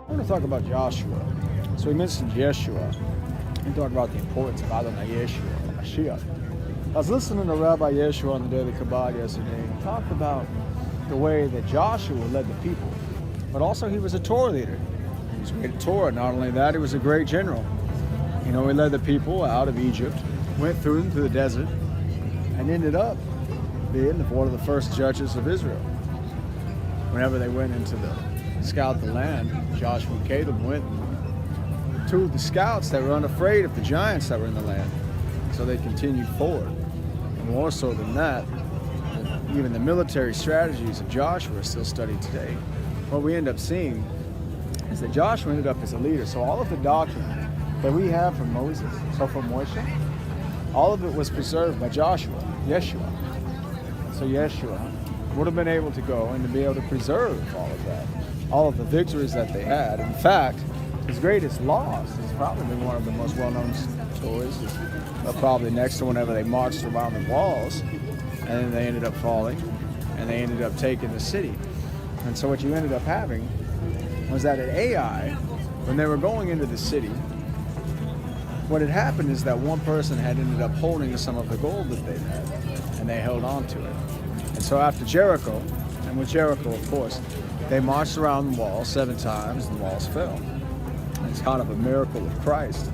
I want to talk about Joshua. So we mentioned Yeshua. We talk about the importance of Adonai Yeshua, Mashiach. I was listening to Rabbi Yeshua on the Daily Kabbalah yesterday. He talked about the way that Joshua led the people, but also he was a Torah leader. He was great at Torah. Not only that, he was a great general. He led the people out of Egypt, went through them to the desert, and ended up being one of the first judges of Israel. Whenever they went into the scout the land, Joshua and Caleb went to the scouts that were unafraid of the giants that were in the land. So they continued forward. And more so than that, even the military strategies of Joshua are still studied today. What we end up seeing is that Joshua ended up as a leader. So all of the doctrine that we have from Moses, so from Moshe, all of it was preserved by Joshua, Yeshua. So Yeshua would have been able to go and to be able to preserve all of that, all of the victories that they had. In fact, his greatest loss is probably one of the most well-known stories, probably next to whenever they marched around the walls, and then they ended up falling, and they ended up taking the city. And so what you ended up having was that at Ai, when they were going into the city, what had happened is that one person had ended up holding some of the gold that they had, and they held on to it. And so after Jericho, and with Jericho, of course, they marched around the wall 7 times, and the walls fell. And it's kind of a miracle of Christ.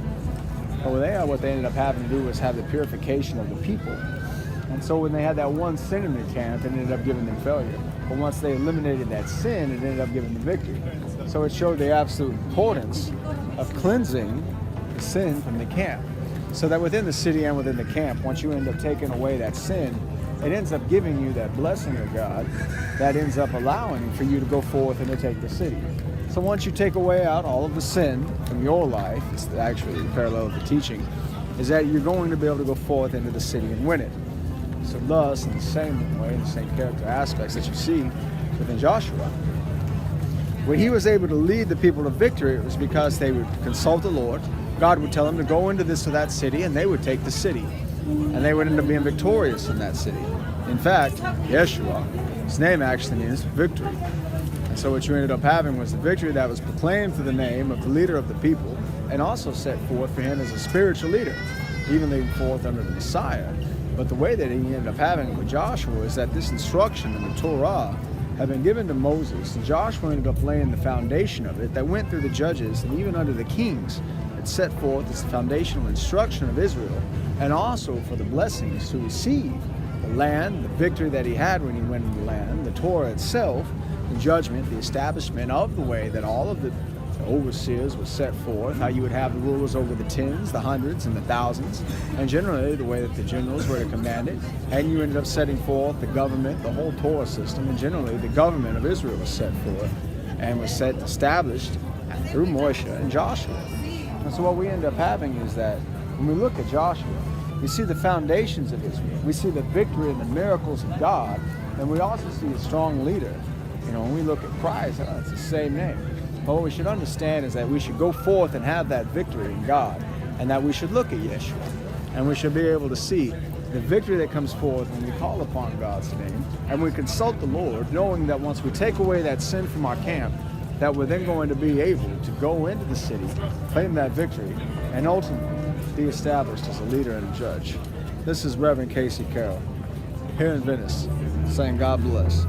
But with Ai, what they ended up having to do was have the purification of the people. And so when they had that one sin in their camp, it ended up giving them failure. But once they eliminated that sin, it ended up giving them victory. So it showed the absolute importance of cleansing the sin from the camp. So that within the city and within the camp, once you end up taking away that sin, it ends up giving you that blessing of God that ends up allowing for you to go forth and to take the city. So once you take away out all of the sin from your life, it's actually the parallel of the teaching, is that you're going to be able to go forth into the city and win it. So thus, in the same way, the same character aspects that you see within Joshua, when he was able to lead the people to victory, it was because they would consult the Lord. God would tell them to go into this or that city, and they would take the city. And they would end up being victorious in that city. In fact, Yeshua, his name actually means victory. And so what you ended up having was the victory that was proclaimed through the name of the leader of the people, and also set forth for him as a spiritual leader, even leading forth under the Messiah. But the way that he ended up having it with Joshua is that this instruction in the Torah had been given to Moses, and Joshua ended up laying the foundation of it that went through the judges and even under the kings. It set forth as the foundational instruction of Israel, and also for the blessings to receive the land, the victory that he had when he went into the land, the Torah itself, the judgment, the establishment of the way that all of the overseers were set forth, how you would have the rulers over the tens, the hundreds, and the thousands, and generally the way that the generals were to command it. And you ended up setting forth the government, the whole Torah system, and generally the government of Israel was set forth and was established through Moshe and Joshua. And so what we end up having is that when we look at Joshua, we see the foundations of Israel. We see the victory and the miracles of God, and we also see a strong leader. When we look at Christ, it's the same name. But what we should understand is that we should go forth and have that victory in God, and that we should look at Yeshua, and we should be able to see the victory that comes forth when we call upon God's name, and we consult the Lord, knowing that once we take away that sin from our camp, that we're then going to be able to go into the city, claim that victory, and ultimately be established as a leader and a judge. This is Reverend Casey Carroll, here in Venice, saying God bless.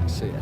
See ya.